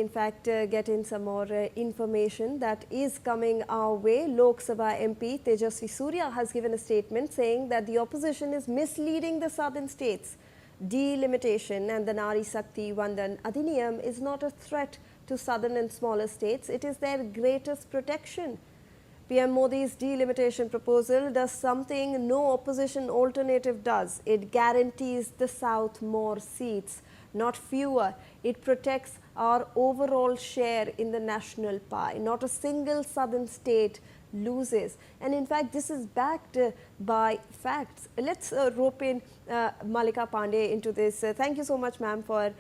in fact get in some more information that is coming our way. Lok Sabha MP Tejasvi Surya has given a statement saying that the opposition is misleading the southern states. Delimitation and the Nari Shakti Vandan Adhiniyam is not a threat to southern and smaller states. It is their greatest protection. PM Modi's delimitation proposal does something no opposition alternative does. It guarantees the South more seats, not fewer. It protects our overall share in the national pie. Not a single southern state loses. And in fact, this is backed by facts. Let's rope in Malika Pandey into this. Thank you so much, ma'am, for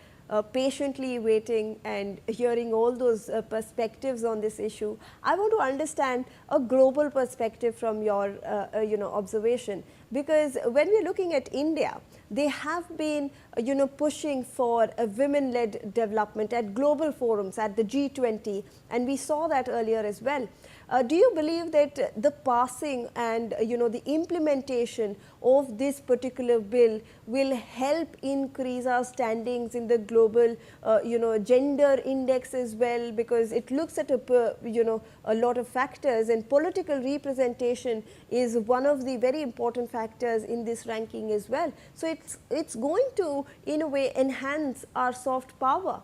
patiently waiting and hearing all those perspectives on this issue. I want to understand a global perspective from your observation, because when we're looking at India, they have been pushing for a women-led development at global forums, at the G20, and we saw that earlier as well. Do you believe that the passing and the implementation of this particular bill will help increase our standings in the global gender index as well, because it looks at a lot of factors, and political representation is one of the very important factors in this ranking as well. So it's going to in a way enhance our soft power.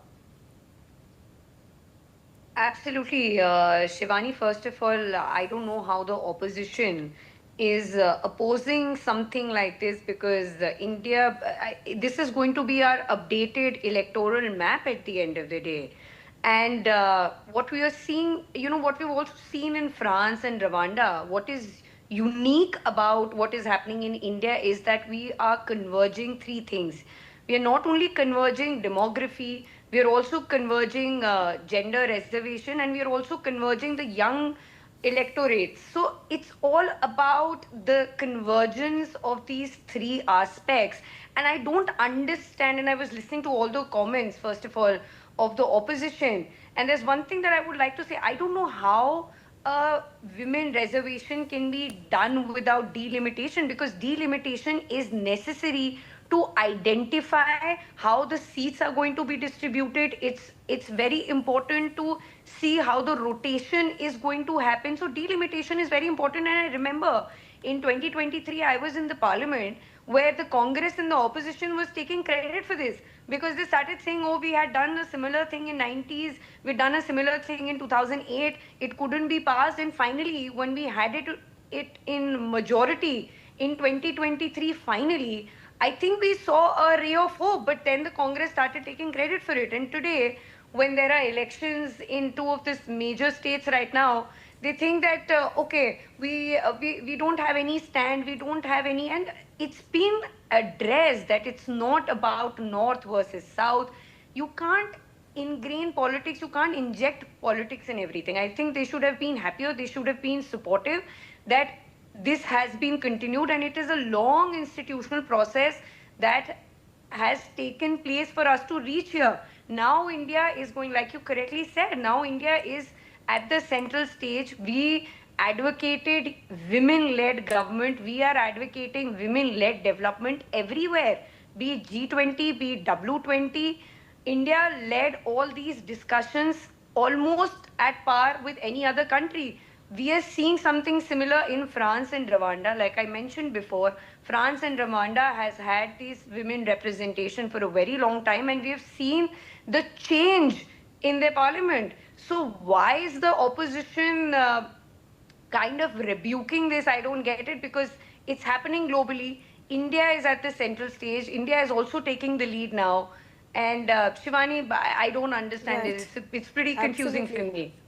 Absolutely, Shivani. First of all, I don't know how the opposition is opposing something like this, because this is going to be our updated electoral map at the end of the day. And what we are seeing, what we've also seen in France and Rwanda, what is unique about what is happening in India is that we are converging three things. We are not only converging demography, we are also converging gender reservation, and we are also converging the young electorate. So it's all about the convergence of these three aspects. And I don't understand, and I was listening to all the comments, first of all, of the opposition. And there's one thing that I would like to say. I don't know how a women reservation can be done without delimitation, because delimitation is necessary to identify how the seats are going to be distributed. It's very important to see how the rotation is going to happen. So delimitation is very important. And I remember in 2023, I was in the parliament where the Congress and the opposition was taking credit for this, because they started saying, oh, we had done a similar thing in 90s, we'd done a similar thing in 2008, it couldn't be passed. And finally, when we had it in majority in 2023, finally, I think we saw a ray of hope. But then the Congress started taking credit for it. And today, when there are elections in two of these major states right now, they think that, okay, we don't have any stand, we don't have any, and it's been addressed that it's not about North versus South. You can't ingrain politics, you can't inject politics in everything. I think they should have been happier, they should have been supportive that this has been continued, and it is a long institutional process that has taken place for us to reach here. Now India is going, like you correctly said, now India is at the central stage. We advocated women-led government. We are advocating women-led development everywhere, be it G20, be it W20. India led all these discussions almost at par with any other country. We are seeing something similar in France and Rwanda. Like I mentioned before, France and Rwanda has had this women representation for a very long time, and we have seen the change in their parliament. So why is the opposition kind of rebuking this? I don't get it, because it's happening globally. India is at the central stage. India is also taking the lead now. And Shivani, I don't understand Right. this. It's pretty confusing Absolutely. for me.